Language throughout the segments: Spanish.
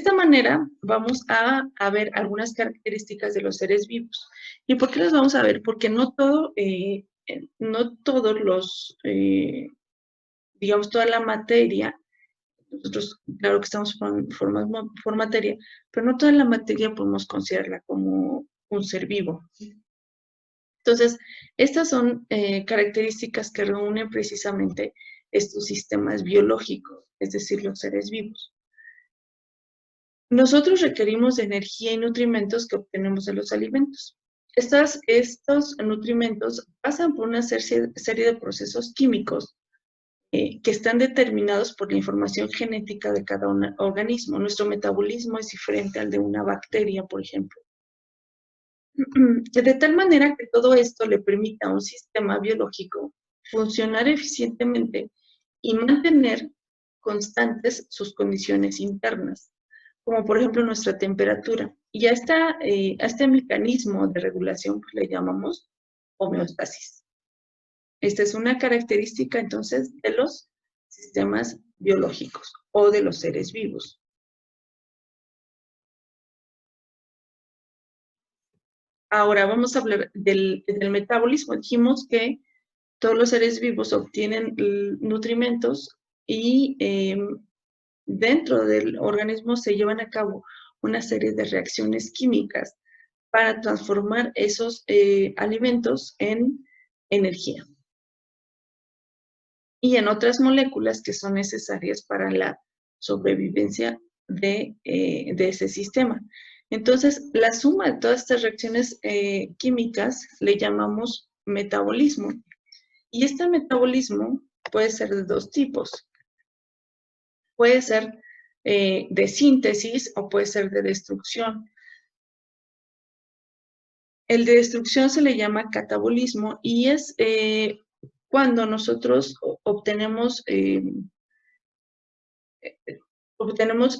esta manera vamos a ver algunas características de los seres vivos. ¿Y por qué las vamos a ver? Porque no todos los, digamos, toda la materia, nosotros, claro que estamos por materia, pero no toda la materia podemos considerarla como un ser vivo. Entonces, estas son características que reúnen precisamente estos sistemas biológicos, es decir, los seres vivos. Nosotros requerimos de energía y nutrimentos que obtenemos de los alimentos. Estos nutrimentos pasan por una serie de procesos químicos que están determinados por la información genética de cada organismo. Nuestro metabolismo es diferente al de una bacteria, por ejemplo. De tal manera que todo esto le permita a un sistema biológico funcionar eficientemente y mantener constantes sus condiciones internas, como por ejemplo nuestra temperatura. Y a este mecanismo de regulación pues, le llamamos homeostasis. Esta es una característica entonces de los sistemas biológicos o de los seres vivos. Ahora vamos a hablar del metabolismo. Dijimos que todos los seres vivos obtienen nutrimentos y dentro del organismo se llevan a cabo una serie de reacciones químicas para transformar esos alimentos en energía y en otras moléculas que son necesarias para la sobrevivencia de ese sistema. Entonces, la suma de todas estas reacciones químicas le llamamos metabolismo. Y este metabolismo puede ser de dos tipos. Puede ser de síntesis o puede ser de destrucción. El de destrucción se le llama catabolismo y es cuando nosotros obtenemos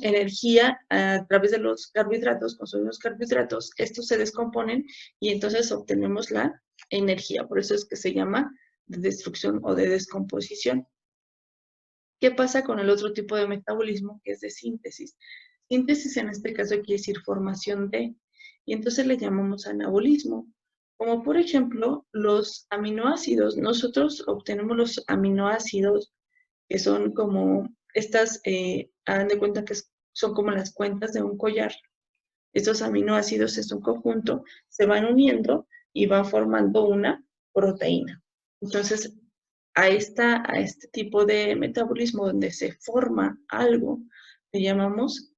energía a través de los carbohidratos, consumimos carbohidratos, estos se descomponen y entonces obtenemos la energía. Por eso es que se llama de destrucción o de descomposición. ¿Qué pasa con el otro tipo de metabolismo que es de síntesis? Síntesis en este caso quiere decir formación de, y entonces le llamamos anabolismo. Como por ejemplo los aminoácidos. Nosotros obtenemos los aminoácidos que son como estas, hagan de cuenta que son como las cuentas de un collar. Estos aminoácidos es un conjunto, se van uniendo y van formando una proteína. Entonces, a este tipo de metabolismo donde se forma algo, le llamamos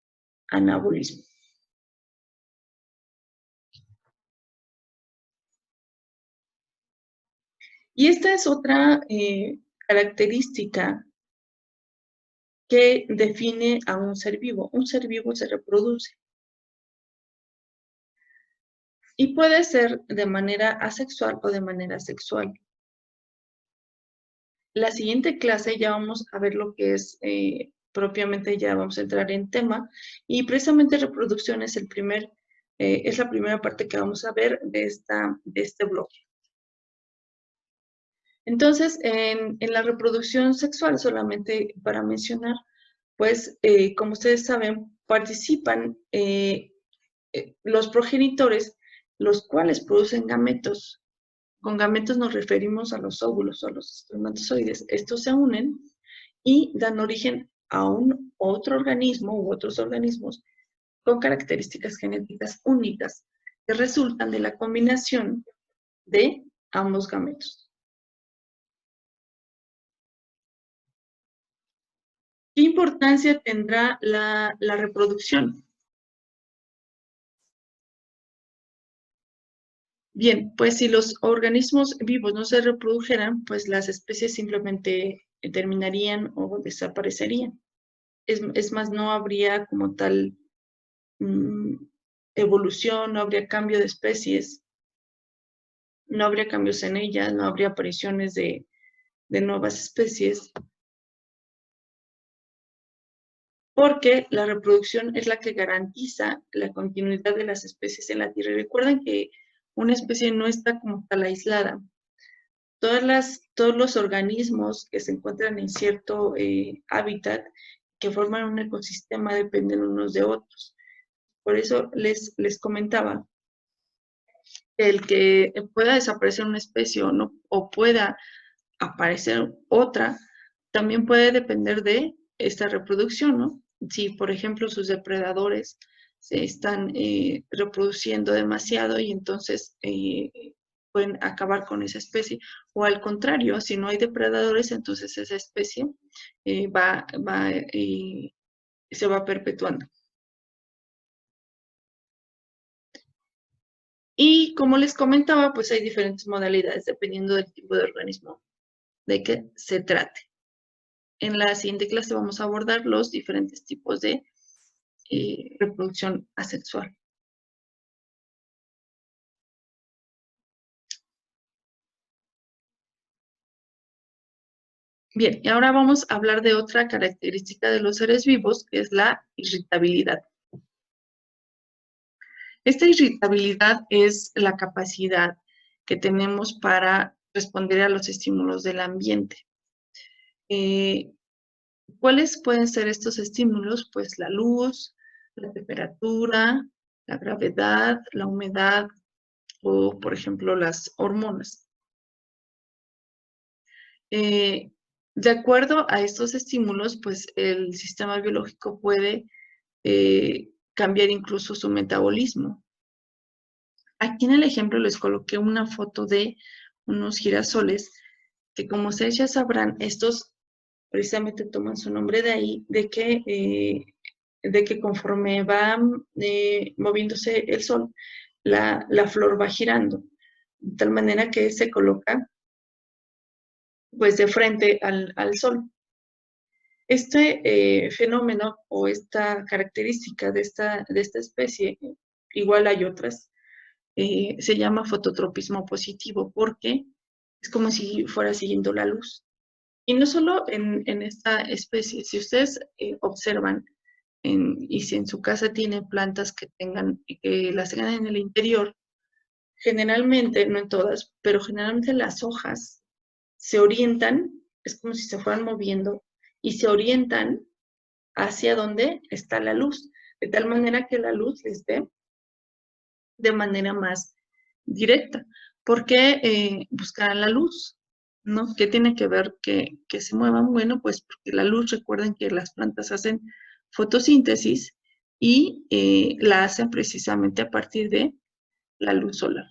anabolismo. Y esta es otra característica que define a un ser vivo. Un ser vivo se reproduce. Y puede ser de manera asexual o de manera sexual. La siguiente clase ya vamos a ver lo que es propiamente, ya vamos a entrar en tema. Y precisamente reproducción es es la primera parte que vamos a ver de este bloque. Entonces, en la reproducción sexual, solamente para mencionar, pues, como ustedes saben, participan los progenitores, los cuales producen gametos. Con gametos nos referimos a los óvulos o a los espermatozoides. Estos se unen y dan origen a un otro organismo u otros organismos con características genéticas únicas que resultan de la combinación de ambos gametos. ¿Qué importancia tendrá la reproducción? Bien, pues si los organismos vivos no se reprodujeran, pues las especies simplemente terminarían o desaparecerían. Es más, no habría como tal evolución, no habría cambio de especies, no habría cambios en ellas, no habría apariciones de nuevas especies, porque la reproducción es la que garantiza la continuidad de las especies en la Tierra. Y recuerden que una especie no está como tal aislada. Todos los organismos que se encuentran en cierto hábitat que forman un ecosistema dependen unos de otros. Por eso les comentaba que el que pueda desaparecer una especie o, no, o pueda aparecer otra, también puede depender de esta reproducción, ¿no? Si, por ejemplo, sus depredadores se están reproduciendo demasiado y entonces pueden acabar con esa especie, o al contrario, si no hay depredadores, entonces esa especie se va perpetuando. Y como les comentaba, pues hay diferentes modalidades dependiendo del tipo de organismo de que se trate. En la siguiente clase vamos a abordar los diferentes tipos de reproducción asexual. Bien, y ahora vamos a hablar de otra característica de los seres vivos, que es la irritabilidad. Esta irritabilidad es la capacidad que tenemos para responder a los estímulos del ambiente. ¿Cuáles pueden ser estos estímulos? Pues la luz, la temperatura, la gravedad, la humedad o, por ejemplo, las hormonas. De acuerdo a estos estímulos, pues el sistema biológico puede cambiar incluso su metabolismo. Aquí en el ejemplo les coloqué una foto de unos girasoles que, como ustedes ya sabrán, estos precisamente toman su nombre de ahí, de que conforme va moviéndose el sol, la flor va girando, de tal manera que se coloca pues de frente al sol. Este fenómeno o esta característica de esta especie, igual hay otras, se llama fototropismo positivo porque es como si fuera siguiendo la luz. Y no solo en esta especie, si ustedes observan y si en su casa tiene plantas que las tengan en el interior, generalmente, no en todas, pero generalmente las hojas se orientan, es como si se fueran moviendo y se orientan hacia donde está la luz, de tal manera que la luz les dé de manera más directa. ¿Por qué buscar la luz? ¿No? ¿Qué tiene que ver que se muevan? Bueno, pues porque la luz, recuerden que las plantas hacen fotosíntesis y la hacen precisamente a partir de la luz solar.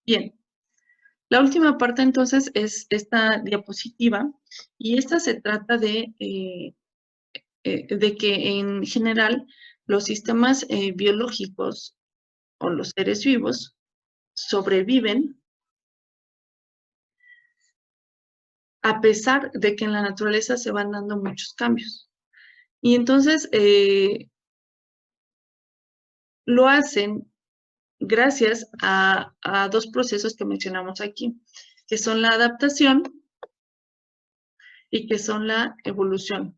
Bien, la última parte entonces es esta diapositiva y esta se trata de que en general los sistemas biológicos o los seres vivos sobreviven a pesar de que en la naturaleza se van dando muchos cambios. Y entonces lo hacen gracias a dos procesos que mencionamos aquí, que son la adaptación y que son la evolución.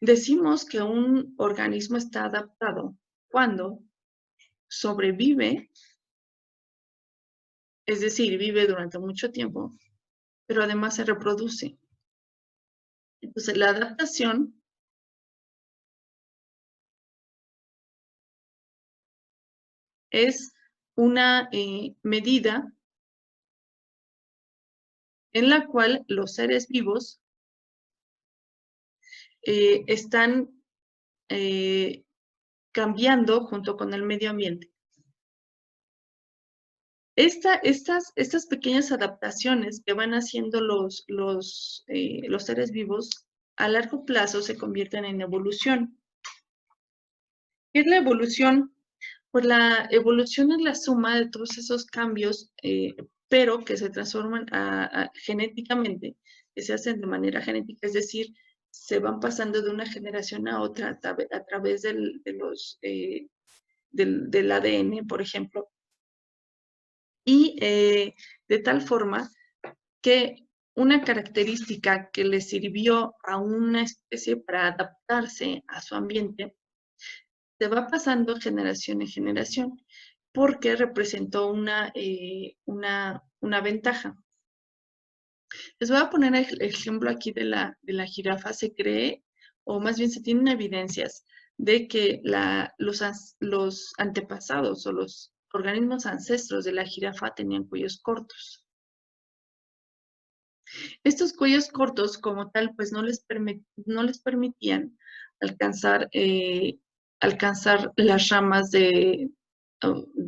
Decimos que un organismo está adaptado cuando sobrevive, es decir, vive durante mucho tiempo, pero además se reproduce. Entonces, la adaptación es una medida en la cual los seres vivos están cambiando junto con el medio ambiente. Estas pequeñas adaptaciones que van haciendo los seres vivos a largo plazo se convierten en evolución. ¿Qué es la evolución? Pues la evolución es la suma de todos esos cambios, pero que se transforman genéticamente, que se hacen de manera genética, es decir, se van pasando de una generación a otra a través del ADN, por ejemplo, y de tal forma que una característica que le sirvió a una especie para adaptarse a su ambiente se va pasando generación en generación. porque representó una ventaja. Les voy a poner el ejemplo aquí de la jirafa. Se cree, o más bien se tienen evidencias de que los antepasados o los organismos ancestros de la jirafa tenían cuellos cortos. Estos cuellos cortos, como tal, pues no les permitían alcanzar, las ramas de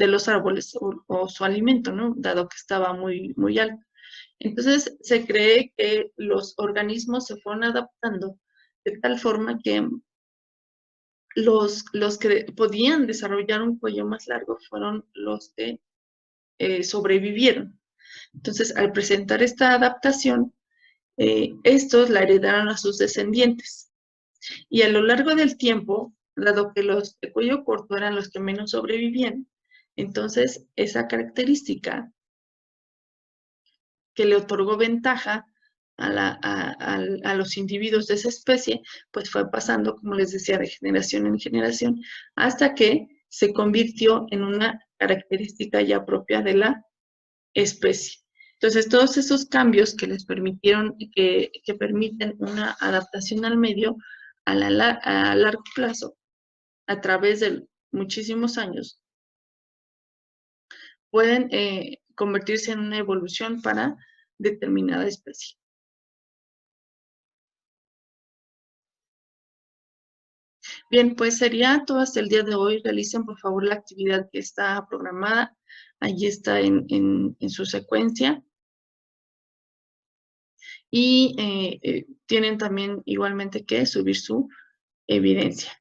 los árboles o su alimento, ¿no? Dado que estaba muy, muy alto. Entonces, se cree que los organismos se fueron adaptando de tal forma que los que podían desarrollar un cuello más largo fueron los que sobrevivieron. Entonces, al presentar esta adaptación, estos la heredaron a sus descendientes. Y a lo largo del tiempo, dado que los de cuello corto eran los que menos sobrevivían, entonces esa característica que le otorgó ventaja a los individuos de esa especie, pues fue pasando, como les decía, de generación en generación, hasta que se convirtió en una característica ya propia de la especie. Entonces, todos esos cambios que les permitieron, que permiten una adaptación al medio a largo plazo, a través de muchísimos años, pueden convertirse en una evolución para determinada especie. Bien, pues sería todo hasta el día de hoy. Realicen por favor la actividad que está programada. Allí está en su secuencia. Y tienen también igualmente que subir su evidencia.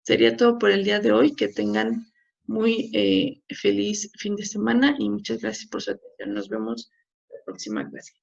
Sería todo por el día de hoy. Que tengan muy feliz fin de semana y muchas gracias por su atención. Nos vemos en la próxima clase.